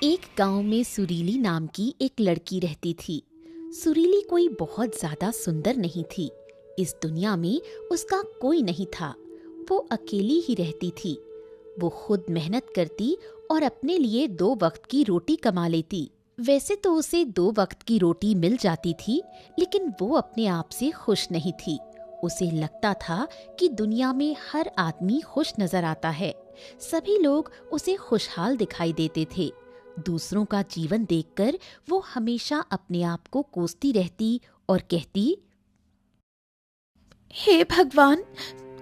एक गांव में सुरीली नाम की एक लड़की रहती थी। सुरीली कोई बहुत ज्यादा सुंदर नहीं थी। इस दुनिया में उसका कोई नहीं था। वो अकेली ही रहती थी। वो खुद मेहनत करती और अपने लिए 2 वक्त की रोटी कमा लेती। वैसे तो उसे 2 वक्त की रोटी मिल जाती थी, लेकिन वो अपने आप से खुश नहीं थी। उसे लगता था कि दुनिया में हर आदमी खुश नजर आता है। सभी लोग उसे खुशहाल दिखाई देते थे। दूसरों का जीवन देखकर वो हमेशा अपने आप को कोसती रहती और कहती, हे भगवान,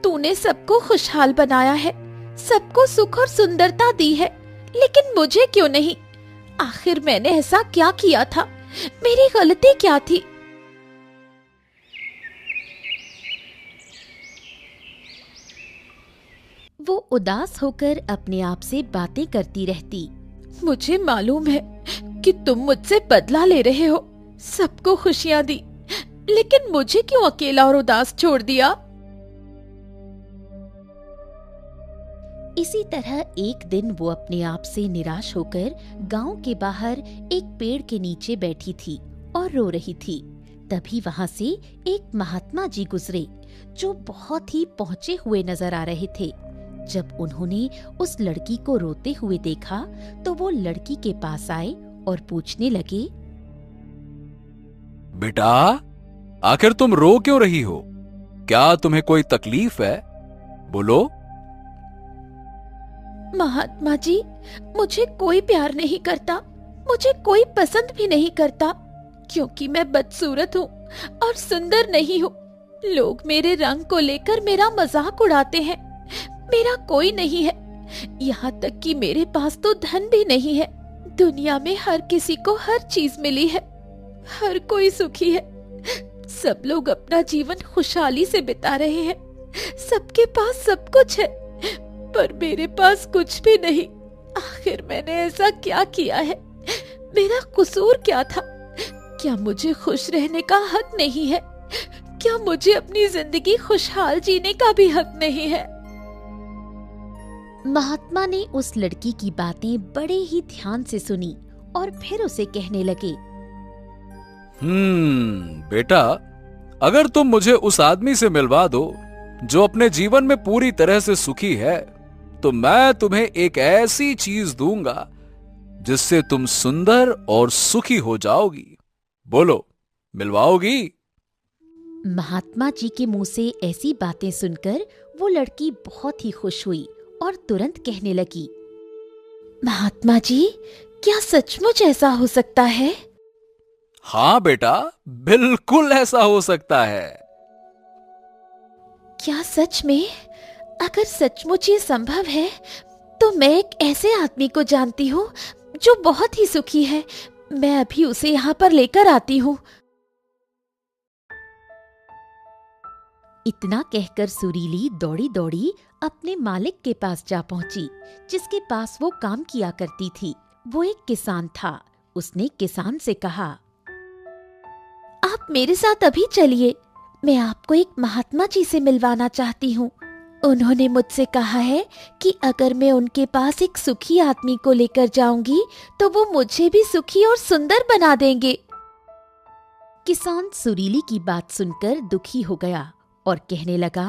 तूने सबको खुशहाल बनाया है, सबको सुख और सुंदरता दी है, लेकिन मुझे क्यों नहीं? आखिर मैंने ऐसा क्या किया था? मेरी गलती क्या थी? वो उदास होकर अपने आप से बातें करती रहती। मुझे मालूम है कि तुम मुझसे बदला ले रहे हो। सबको खुशियां दी, लेकिन मुझे क्यों अकेला और उदास छोड़ दिया? इसी तरह एक दिन वो अपने आप से निराश होकर गांव के बाहर एक पेड़ के नीचे बैठी थी और रो रही थी। तभी वहां से एक महात्मा जी गुजरे, जो बहुत ही पहुंचे हुए नजर आ रहे थे। जब उन्होंने उस लड़की को रोते हुए देखा तो वो लड़की के पास आए और पूछने लगे, बेटा, आखिर तुम रो क्यों रही हो? क्या तुम्हें कोई तकलीफ है? बोलो। महात्मा जी, मुझे कोई प्यार नहीं करता, मुझे कोई पसंद भी नहीं करता, क्योंकि मैं बदसूरत हूँ और सुंदर नहीं हूँ। लोग मेरे रंग को लेकर मेरा मजाक उड़ाते हैं। मेरा कोई नहीं है, यहाँ तक कि मेरे पास तो धन भी नहीं है। दुनिया में हर किसी को हर चीज मिली है, हर कोई सुखी है। सब लोग अपना जीवन खुशहाली से बिता रहे हैं। सबके पास सब कुछ है, पर मेरे पास कुछ भी नहीं। आखिर मैंने ऐसा क्या किया है? मेरा कसूर क्या था? क्या मुझे खुश रहने का हक नहीं है? क्या मुझे अपनी जिंदगी खुशहाल जीने का भी हक नहीं है? महात्मा ने उस लड़की की बातें बड़े ही ध्यान से सुनी और फिर उसे कहने लगे, बेटा, अगर तुम मुझे उस आदमी से मिलवा दो जो अपने जीवन में पूरी तरह से सुखी है, तो मैं तुम्हें एक ऐसी चीज दूंगा जिससे तुम सुंदर और सुखी हो जाओगी। बोलो, मिलवाओगी? महात्मा जी के मुंह से ऐसी बातें सुनकर वो लड़की बहुत ही खुश हुई और तुरंत कहने लगी, महात्मा जी, क्या सचमुच ऐसा हो सकता है? हाँ बेटा, बिल्कुल ऐसा हो सकता है। क्या सच में? अगर सचमुच ये संभव है, तो मैं एक ऐसे आदमी को जानती हूँ जो बहुत ही सुखी है। मैं अभी उसे यहाँ पर लेकर आती हूँ। इतना कहकर सुरीली दौड़ी दौड़ी अपने मालिक के पास जा पहुंची, जिसके पास वो काम किया करती थी। वो एक किसान था। उसने किसान से कहा, आप मेरे साथ अभी चलिए, मैं आपको एक महात्मा जी से मिलवाना चाहती हूँ। उन्होंने मुझसे कहा है कि अगर मैं उनके पास एक सुखी आदमी को लेकर जाऊंगी तो वो मुझे भी सुखी और सुंदर बना देंगे। किसान सुरीली की बात सुनकर दुखी हो गया और कहने लगा,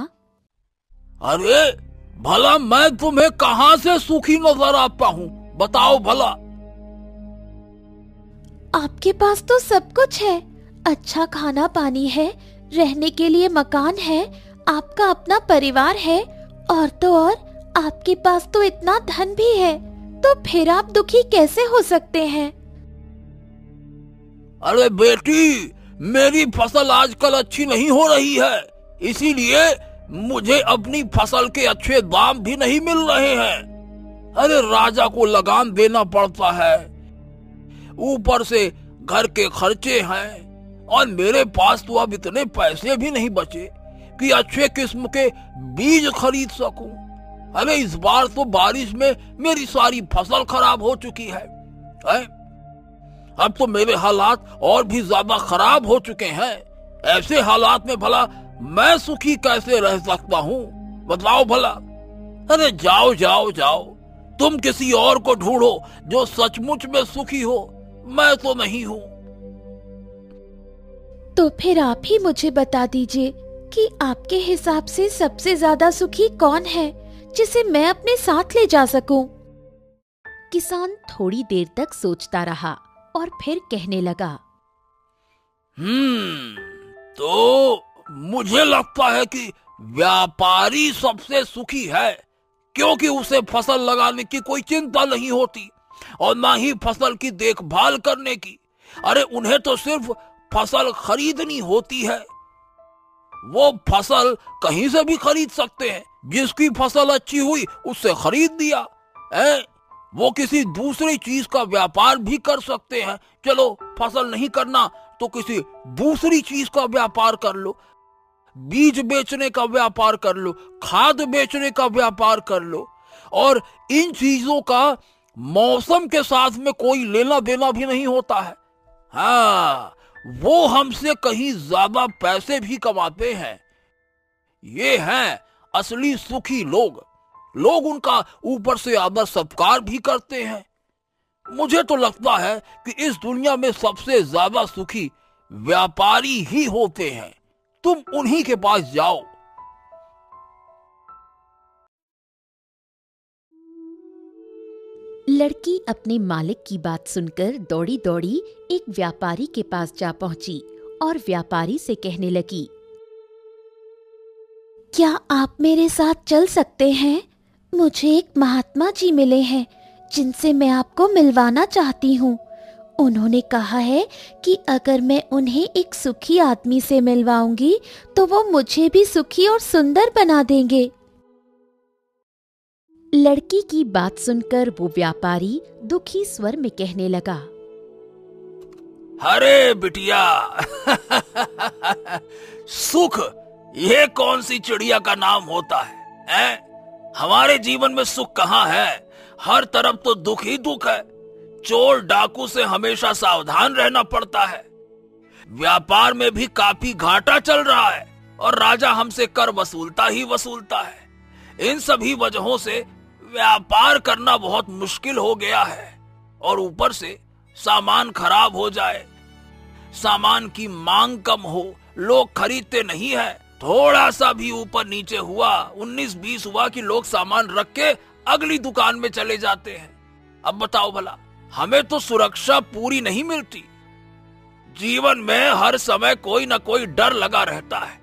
अरे भला मैं तुम्हें कहां से सुखी नजर आता हूँ? बताओ भला। आपके पास तो सब कुछ है। अच्छा खाना पानी है, रहने के लिए मकान है, आपका अपना परिवार है, और तो और आपके पास तो इतना धन भी है। तो फिर आप दुखी कैसे हो सकते हैं? अरे बेटी, मेरी फसल आजकल अच्छी नहीं हो रही है, इसीलिए मुझे अपनी फसल के अच्छे दाम भी नहीं मिल रहे हैं। अरे राजा को लगान देना पड़ता है, ऊपर से घर के खर्चे हैं, और मेरे पास तो अब इतने पैसे भी नहीं बचे कि अच्छे किस्म के बीज खरीद सकूं। अरे इस बार तो बारिश में मेरी सारी फसल खराब हो चुकी है। अब तो मेरे हालात और भी ज्यादा खराब हो चुके हैं। ऐसे हालात में भला मैं सुखी कैसे रह सकता हूँ? बताओ भला। अरे जाओ जाओ जाओ, तुम किसी और को ढूंढो जो सचमुच में सुखी हो, मैं तो नहीं हूँ। तो फिर आप ही मुझे बता दीजिए कि आपके हिसाब से सबसे ज्यादा सुखी कौन है, जिसे मैं अपने साथ ले जा सकूं? किसान थोड़ी देर तक सोचता रहा और फिर कहने लगा, तो मुझे लगता है कि व्यापारी सबसे सुखी है, क्योंकि उसे फसल लगाने की कोई चिंता नहीं होती और ना ही फसल की देखभाल करने की। अरे उन्हें तो सिर्फ फसल खरीदनी होती है। वो फसल कहीं से भी खरीद सकते हैं। जिसकी फसल अच्छी हुई उससे खरीद दिया है। वो किसी दूसरी चीज का व्यापार भी कर सकते हैं। चलो फसल नहीं करना तो किसी दूसरी चीज का व्यापार कर लो, बीज बेचने का व्यापार कर लो, खाद बेचने का व्यापार कर लो। और इन चीजों का मौसम के साथ में कोई लेना देना भी नहीं होता है। हाँ, वो हमसे कहीं ज्यादा पैसे भी कमाते हैं। ये हैं असली सुखी लोग। लोग उनका ऊपर से आदर सत्कार भी करते हैं। मुझे तो लगता है कि इस दुनिया में सबसे ज्यादा सुखी व्यापारी ही होते हैं। तुम उन्हीं के पास जाओ। लड़की अपने मालिक की बात सुनकर दौड़ी दौड़ी एक व्यापारी के पास जा पहुंची और व्यापारी से कहने लगी, क्या आप मेरे साथ चल सकते हैं? मुझे एक महात्मा जी मिले हैं जिनसे मैं आपको मिलवाना चाहती हूँ। उन्होंने कहा है कि अगर मैं उन्हें एक सुखी आदमी से मिलवाऊंगी तो वो मुझे भी सुखी और सुंदर बना देंगे। लड़की की बात सुनकर वो व्यापारी दुखी स्वर में कहने लगा, अरे बिटिया सुख, ये कौन सी चिड़िया का नाम होता है? हमारे जीवन में सुख कहाँ है? हर तरफ तो दुख ही दुख है। चोर डाकू से हमेशा सावधान रहना पड़ता है। व्यापार में भी काफी घाटा चल रहा है और राजा हमसे कर वसूलता ही वसूलता है। इन सभी वजहों से व्यापार करना बहुत मुश्किल हो गया है। और ऊपर से सामान खराब हो जाए, सामान की मांग कम हो, लोग खरीदते नहीं है। थोड़ा सा भी ऊपर नीचे हुआ, 19-20 हुआ कि लोग सामान रख के अगली दुकान में चले जाते हैं। अब बताओ भला, हमें तो सुरक्षा पूरी नहीं मिलती। जीवन में हर समय कोई ना कोई डर लगा रहता है।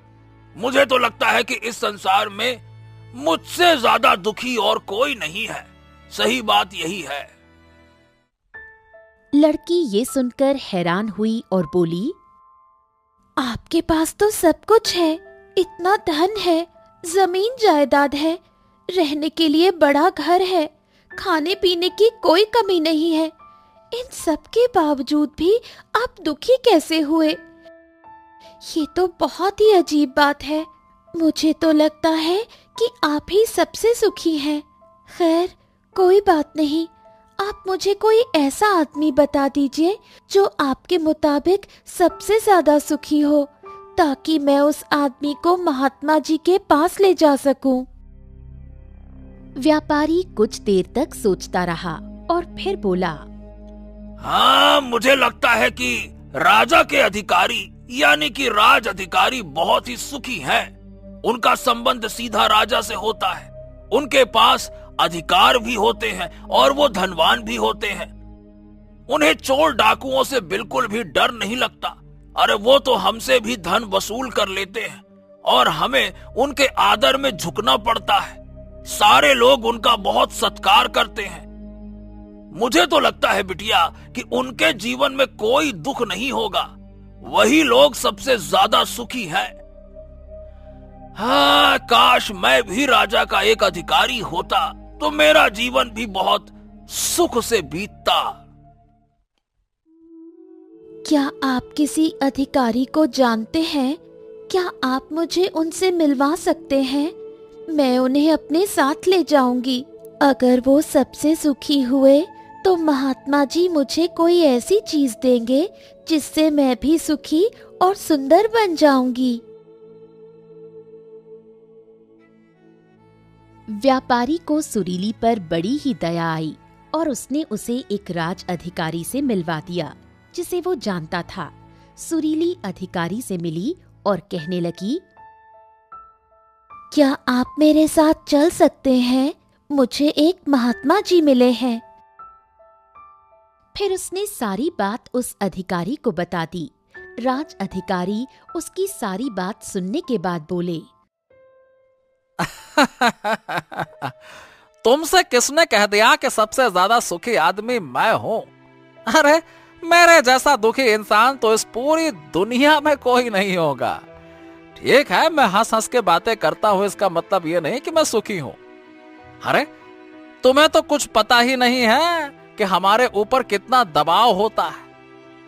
मुझे तो लगता है कि इस संसार में मुझसे ज्यादा दुखी और कोई नहीं है। सही बात यही है। लड़की ये सुनकर हैरान हुई और बोली, आपके पास तो सब कुछ है, इतना धन है, जमीन जायदाद है, रहने के लिए बड़ा घर है, खाने पीने की कोई कमी नहीं है। इन सब के बावजूद भी आप दुखी कैसे हुए? ये तो बहुत ही अजीब बात है। मुझे तो लगता है कि आप ही सबसे सुखी हैं। खैर, कोई बात नहीं। आप मुझे कोई ऐसा आदमी बता दीजिए जो आपके मुताबिक सबसे ज्यादा सुखी हो, ताकि मैं उस आदमी को महात्मा जी के पास ले जा सकूं। व्यापारी कुछ देर तक सोचता रहा और फिर बोला, हाँ, मुझे लगता है कि राजा के अधिकारी यानी कि राज अधिकारी बहुत ही सुखी हैं। उनका संबंध सीधा राजा से होता है। उनके पास अधिकार भी होते हैं और वो धनवान भी होते हैं। उन्हें चोर डाकुओं से बिल्कुल भी डर नहीं लगता। अरे वो तो हमसे भी धन वसूल कर लेते हैं और हमें उनके आदर में झुकना पड़ता है। सारे लोग उनका बहुत सत्कार करते हैं। मुझे तो लगता है बिटिया कि उनके जीवन में कोई दुख नहीं होगा। वही लोग सबसे ज्यादा सुखी हैं। हाँ, काश मैं भी राजा का एक अधिकारी होता तो मेरा जीवन भी बहुत सुख से बीतता। क्या आप किसी अधिकारी को जानते हैं? क्या आप मुझे उनसे मिलवा सकते हैं? मैं उन्हें अपने साथ ले जाऊंगी। अगर वो सबसे सुखी हुए तो महात्मा जी मुझे कोई ऐसी चीज देंगे जिससे मैं भी सुखी और सुंदर बन जाऊंगी। व्यापारी को सुरीली पर बड़ी ही दया आई और उसने उसे एक राज अधिकारी से मिलवा दिया जिसे वो जानता था। सुरीली अधिकारी से मिली और कहने लगी, क्या आप मेरे साथ चल सकते हैं? मुझे एक महात्मा जी मिले हैं। फिर उसने सारी बात उस अधिकारी को बता दी। राज अधिकारी उसकी सारी बात सुनने के बाद बोले, तुमसे किसने कह दिया कि सबसे ज्यादा सुखी आदमी मैं हूं? अरे मेरे जैसा दुखी इंसान तो इस पूरी दुनिया में कोई नहीं होगा। ठीक है, मैं हंस हंस के बातें करता हूं, इसका मतलब ये नहीं कि मैं सुखी हूं। अरे तुम्हें तो कुछ पता ही नहीं है कि हमारे ऊपर कितना दबाव होता है,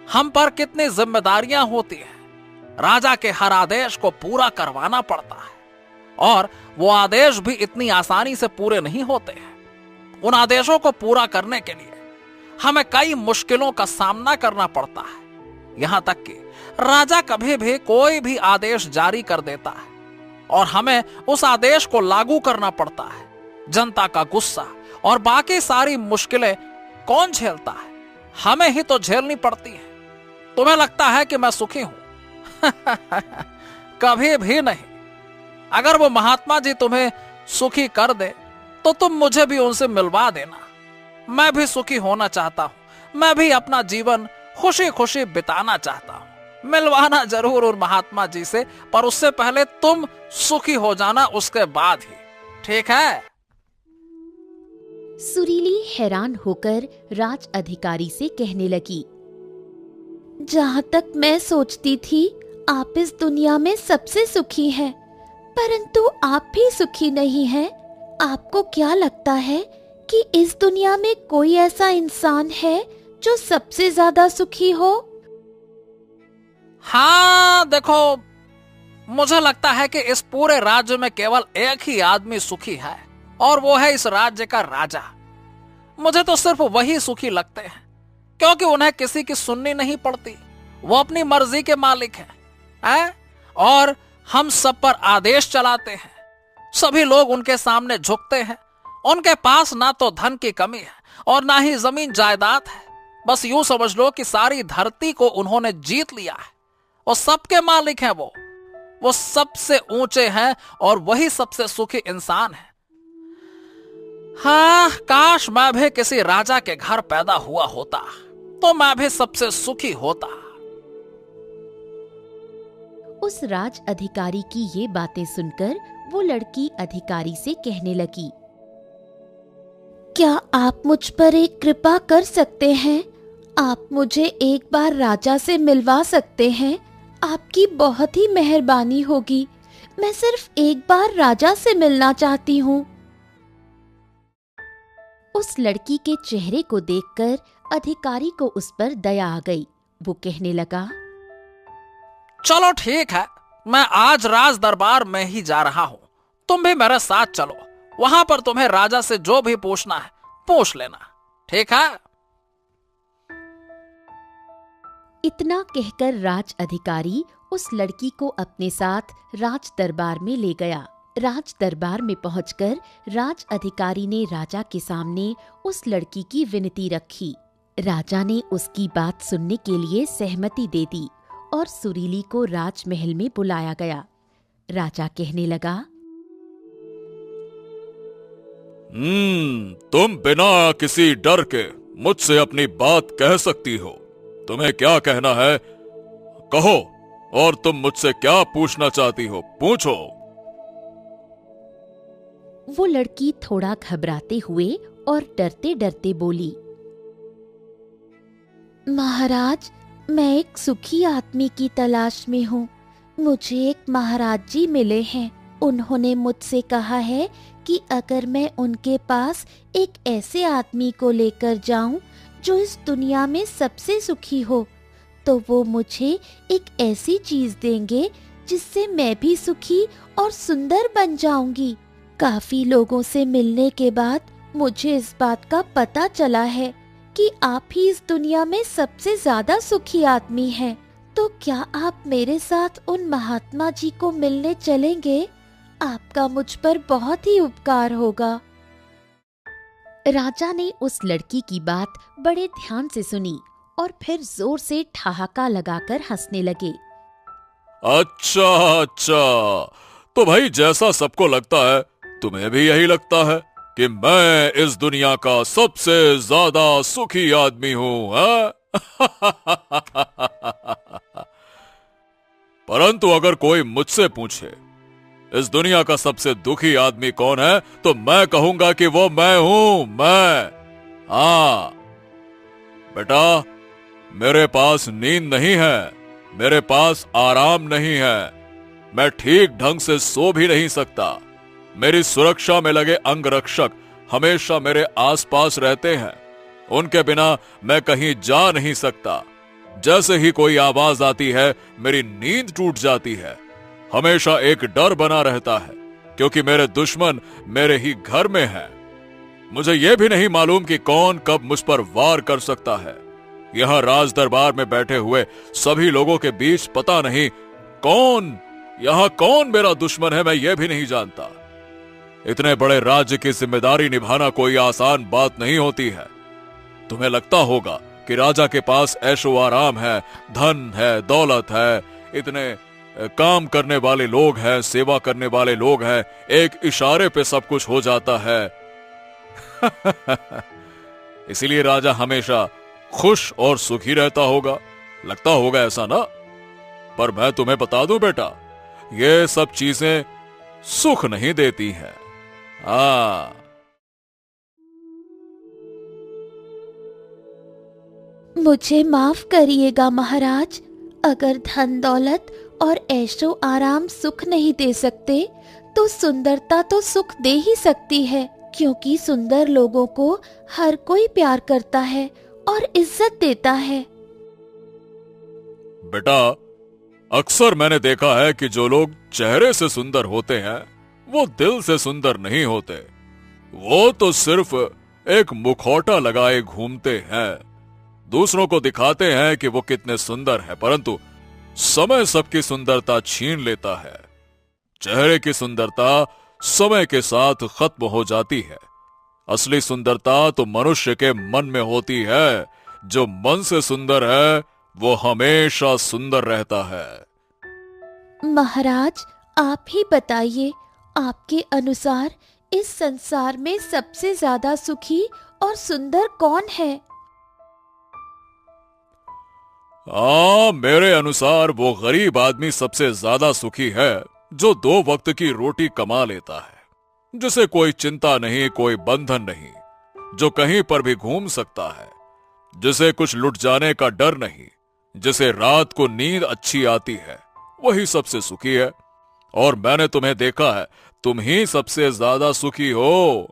हम पर कितनी जिम्मेदारियां होती हैं। राजा के हर आदेश को पूरा करवाना पड़ता है और वो आदेश भी इतनी आसानी से पूरे नहीं होते हैं। उन आदेशों को पूरा करने के लिए हमें कई मुश्किलों का सामना करना पड़ता है। यहां तक कि राजा कभी भी कोई भी आदेश जारी कर देता है और हमें उस आदेश को लागू करना पड़ता है। जनता का गुस्सा और बाकी सारी मुश्किलें कौन झेलता है? हमें ही तो झेलनी पड़ती है। तुम्हें लगता है कि मैं सुखी हूं? कभी भी नहीं। अगर वो महात्मा जी तुम्हें सुखी कर दे तो तुम मुझे भी उनसे मिलवा देना। मैं भी सुखी होना चाहता हूं, मैं भी अपना जीवन खुशी खुशी बिताना चाहता हूं। मिलवाना जरूर उन महात्मा जी से, पर उससे पहले तुम सुखी हो जाना, उसके बाद ही। ठीक है? सुरीली हैरान होकर राज अधिकारी से कहने लगी, जहाँ तक मैं सोचती थी आप इस दुनिया में सबसे सुखी हैं, परंतु आप भी सुखी नहीं हैं। आपको क्या लगता है कि इस दुनिया में कोई ऐसा इंसान है जो सबसे ज्यादा सुखी हो? हाँ देखो, मुझे लगता है कि इस पूरे राज्य में केवल एक ही आदमी सुखी है और वो है इस राज्य का राजा। मुझे तो सिर्फ वही सुखी लगते हैं क्योंकि उन्हें किसी की सुननी नहीं पड़ती। वो अपनी मर्जी के मालिक हैं, और हम सब पर आदेश चलाते हैं। सभी लोग उनके सामने झुकते हैं। उनके पास ना तो धन की कमी है और ना ही जमीन जायदाद है। बस यूं समझ लो कि सारी धरती को उन्होंने जीत लिया है। वो सबके मालिक हैं। वो सबसे ऊंचे हैं और वही सबसे सुखी इंसान है। हाँ, काश मैं भी किसी राजा के घर पैदा हुआ होता तो मैं भी सबसे सुखी होता। उस राज अधिकारी की ये बातें सुनकर वो लड़की अधिकारी से कहने लगी, क्या आप मुझ पर एक कृपा कर सकते हैं? आप मुझे एक बार राजा से मिलवा सकते हैं? आपकी बहुत ही मेहरबानी होगी। मैं सिर्फ एक बार राजा से मिलना चाहती हूँ। उस लड़की के चेहरे को देखकर अधिकारी को उस पर दया आ गई। वो कहने लगा, चलो ठीक है, मैं आज राज दरबार में ही जा रहा हूं। तुम भी मेरे साथ चलो। वहां पर तुम्हें राजा से जो भी पूछना है पूछ लेना। ठीक है? इतना कहकर राज अधिकारी उस लड़की को अपने साथ राज दरबार में ले गया। राज दरबार में पहुंचकर राज अधिकारी ने राजा के सामने उस लड़की की विनती रखी। राजा ने उसकी बात सुनने के लिए सहमति दे दी और सुरीली को राजमहल में बुलाया गया। राजा कहने लगा, तुम बिना किसी डर के मुझसे अपनी बात कह सकती हो। तुम्हें क्या कहना है कहो, और तुम मुझसे क्या पूछना चाहती हो पूछो। वो लड़की थोड़ा घबराते हुए और डरते डरते बोली, महाराज, मैं एक सुखी आदमी की तलाश में हूँ। मुझे एक महाराज जी मिले हैं। उन्होंने मुझसे कहा है कि अगर मैं उनके पास एक ऐसे आदमी को लेकर जाऊं जो इस दुनिया में सबसे सुखी हो, तो वो मुझे एक ऐसी चीज देंगे जिससे मैं भी सुखी और सुंदर बन जाऊंगी। काफी लोगों से मिलने के बाद मुझे इस बात का पता चला है कि आप ही इस दुनिया में सबसे ज्यादा सुखी आदमी हैं। तो क्या आप मेरे साथ उन महात्मा जी को मिलने चलेंगे? आपका मुझ पर बहुत ही उपकार होगा। राजा ने उस लड़की की बात बड़े ध्यान से सुनी और फिर जोर से ठहाका लगाकर हंसने लगे। अच्छा अच्छा, तो भाई जैसा सबको लगता है तुम्हें भी यही लगता है कि मैं इस दुनिया का सबसे ज्यादा सुखी आदमी हूं, हाँ? परंतु अगर कोई मुझसे पूछे इस दुनिया का सबसे दुखी आदमी कौन है, तो मैं कहूंगा कि वो मैं हूं, मैं। हाँ बेटा, मेरे पास नींद नहीं है, मेरे पास आराम नहीं है, मैं ठीक ढंग से सो भी नहीं सकता। मेरी सुरक्षा में लगे अंगरक्षक हमेशा मेरे आसपास रहते हैं, उनके बिना मैं कहीं जा नहीं सकता। जैसे ही कोई आवाज आती है मेरी नींद टूट जाती है। हमेशा एक डर बना रहता है क्योंकि मेरे दुश्मन मेरे ही घर में हैं। मुझे यह भी नहीं मालूम कि कौन कब मुझ पर वार कर सकता है। यहां राज दरबार में बैठे हुए सभी लोगों के बीच पता नहीं कौन मेरा दुश्मन है, मैं यह भी नहीं जानता। इतने बड़े राज्य की जिम्मेदारी निभाना कोई आसान बात नहीं होती है। तुम्हें लगता होगा कि राजा के पास ऐशो आराम है, धन है, दौलत है, इतने काम करने वाले लोग हैं, सेवा करने वाले लोग हैं, एक इशारे पे सब कुछ हो जाता है। इसीलिए राजा हमेशा खुश और सुखी रहता होगा, लगता होगा ऐसा ना? पर मैं तुम्हें बता दूं बेटा, ये सब चीजें सुख नहीं देती हैं। मुझे माफ करिएगा महाराज, अगर धन दौलत और ऐशो आराम सुख नहीं दे सकते तो सुंदरता तो सुख दे ही सकती है, क्योंकि सुंदर लोगों को हर कोई प्यार करता है और इज्जत देता है। बेटा, अक्सर मैंने देखा है कि जो लोग चेहरे से सुंदर होते हैं वो दिल से सुंदर नहीं होते। वो तो सिर्फ एक मुखौटा लगाए घूमते हैं, दूसरों को दिखाते हैं कि वो कितने सुंदर हैं, परंतु समय सबकी सुंदरता छीन लेता है। चेहरे की सुंदरता समय के साथ खत्म हो जाती है। असली सुंदरता तो मनुष्य के मन में होती है। जो मन से सुंदर है वो हमेशा सुंदर रहता है। महाराज, आप ही बताइए, आपके अनुसार इस संसार में सबसे ज्यादा सुखी और सुंदर कौन है? मेरे अनुसार वो गरीब आदमी सबसे ज्यादा सुखी है जो 2 वक्त की रोटी कमा लेता है, जिसे कोई चिंता नहीं, कोई बंधन नहीं, जो कहीं पर भी घूम सकता है, जिसे कुछ लुट जाने का डर नहीं, जिसे रात को नींद अच्छी आती है, वही सबसे सुखी है। और मैंने तुम्हें देखा है, तुम ही सबसे ज्यादा सुखी हो।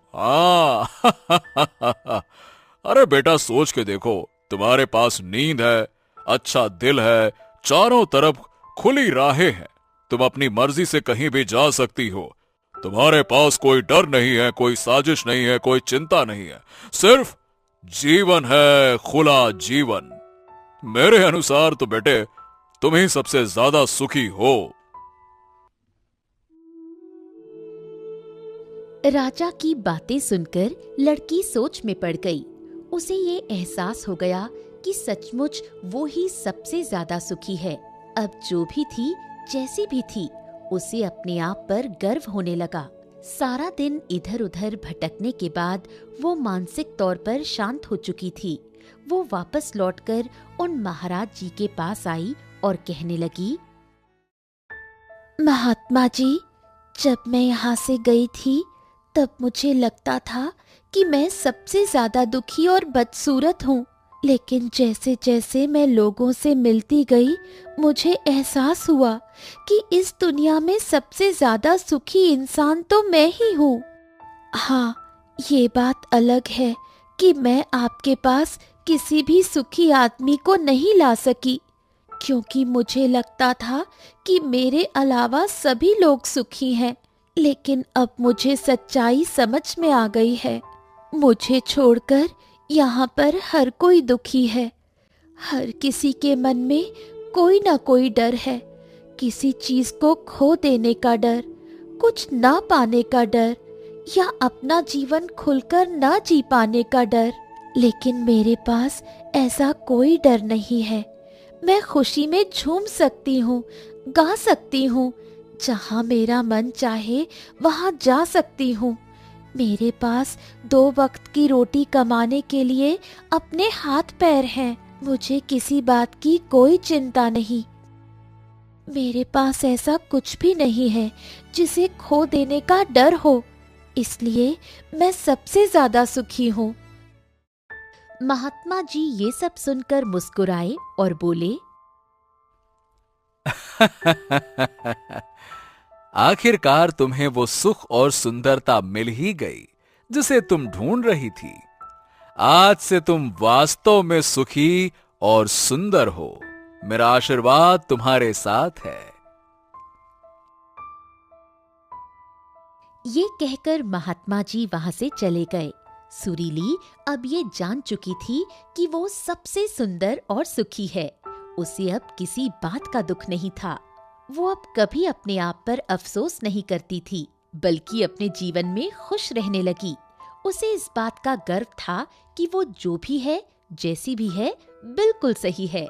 अरे बेटा, सोच के देखो, तुम्हारे पास नींद है, अच्छा दिल है, चारों तरफ खुली राहें हैं, तुम अपनी मर्जी से कहीं भी जा सकती हो, तुम्हारे पास कोई डर नहीं है, कोई साजिश नहीं है, कोई चिंता नहीं है, सिर्फ जीवन है, खुला जीवन। मेरे अनुसार तो बेटे तुम ही सबसे ज्यादा सुखी हो। राजा की बातें सुनकर लड़की सोच में पड़ गई। उसे ये एहसास हो गया कि सचमुच वो ही सबसे ज्यादा सुखी है। अब जो भी थी, जैसी भी थी, उसे अपने आप पर गर्व होने लगा। सारा दिन इधर उधर भटकने के बाद वो मानसिक तौर पर शांत हो चुकी थी। वो वापस लौटकर उन महाराज जी के पास आई और कहने लगी, महात्मा जी, जब मैं यहाँ से गई थी तब मुझे लगता था कि मैं सबसे ज्यादा दुखी और बदसूरत हूँ, लेकिन जैसे जैसे मैं लोगों से मिलती गई मुझे एहसास हुआ कि इस दुनिया में सबसे ज्यादा सुखी इंसान तो मैं ही हूँ। हाँ, ये बात अलग है कि मैं आपके पास किसी भी सुखी आदमी को नहीं ला सकी, क्योंकि मुझे लगता था कि मेरे अलावा सभी लोग सुखी हैं। लेकिन अब मुझे सच्चाई समझ में आ गई है। मुझे छोड़कर यहाँ पर हर कोई दुखी है। हर किसी के मन में कोई ना कोई डर है, किसी चीज को खो देने का डर, कुछ ना पाने का डर या अपना जीवन खुलकर ना जी पाने का डर। लेकिन मेरे पास ऐसा कोई डर नहीं है। मैं खुशी में झूम सकती हूँ, गा सकती हूँ, जहाँ मेरा मन चाहे वहाँ जा सकती हूँ। मेरे पास 2 वक्त की रोटी कमाने के लिए अपने हाथ पैर हैं। मुझे किसी बात की कोई चिंता नहीं। मेरे पास ऐसा कुछ भी नहीं है जिसे खो देने का डर हो। इसलिए मैं सबसे ज्यादा सुखी हूँ। महात्मा जी ये सब सुनकर मुस्कुराए और बोले, आखिरकार तुम्हें वो सुख और सुंदरता मिल ही गई जिसे तुम ढूंढ रही थी। आज से तुम वास्तव में सुखी और सुंदर हो। मेरा आशीर्वाद तुम्हारे साथ है। ये कहकर महात्मा जी वहां से चले गए। सुरीली अब ये जान चुकी थी कि वो सबसे सुंदर और सुखी है। उसे अब किसी बात का दुख नहीं था। वो अब कभी अपने आप पर अफसोस नहीं करती थी, बल्कि अपने जीवन में खुश रहने लगी। उसे इस बात का गर्व था कि वो जो भी है, जैसी भी है, बिल्कुल सही है।